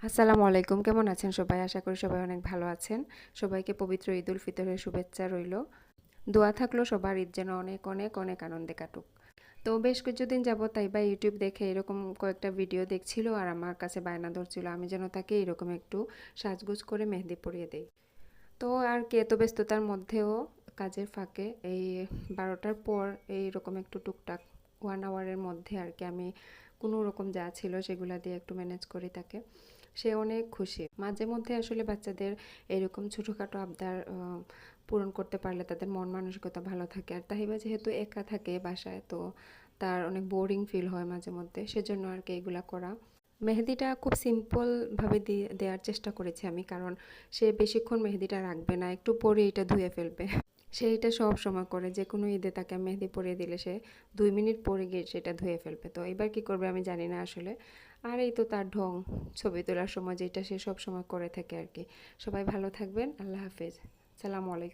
আসসালামু আলাইকুম, কেমন আছেন সবাই? আশা করি সবাই অনেক ভালো আছেন। সবাইকে পবিত্র ঈদ উল ফিতরের শুভেচ্ছা রইলো। দোয়া থাকলো সবার ঈদ যেন অনেক অনেক অনেক আনন্দে কাটুক। তো বেশ কিছুদিন যাবত তাইবা ইউটিউব দেখে এরকম কয়েকটা ভিডিও দেখছিল আর আমার কাছে বায়না ধরছিল আমি যেন তাকে এরকম একটু সাজগোজ করে মেহেদি পরিয়ে দেই। তো আর কি এত ব্যস্ততার মধ্যেও কাজের ফাঁকে এই 12টার পর এইরকম একটু টুকটাক 1 আওয়ারের মধ্যে আর কি আমি কোনো রকম যা ছিল সেগুলা দিয়ে একটু ম্যানেজ করি তাকে। সে অনেক খুশি। মাঝে মধ্যে আসলে বাচ্চাদের এরকম ছোটোখাটো আবদার পূরণ করতে পারলে তাদের মন মানসিকতা ভালো থাকে। আর তাহিবা যেহেতু একা থাকে বাসায়, তো তার অনেক বোরিং ফিল হয় মাঝে মধ্যে, সেজন্য আর কি এগুলা করা। মেহেদিটা খুব সিম্পলভাবে দেওয়ার চেষ্টা করেছি আমি, কারণ সে বেশিক্ষণ মেহেদিটা রাখবে না, একটু পরে এটা ধুয়ে ফেলবে। সে এটা সব সময় করে, যে কোনো ঈদে তাকে মেহেদি পরিয়ে দিলে সে 2 মিনিট পরে গিয়ে সেটা ধুয়ে ফেলবে। তো এবার কি করবে আমি জানি না আসলে। আর এই তো তার ঢং, ছবি তোলার সময় যেটা সে সব সময় করে থাকে আর কি। সবাই ভালো থাকবেন, আল্লাহ হাফেজ, সালামু আলাইকুম।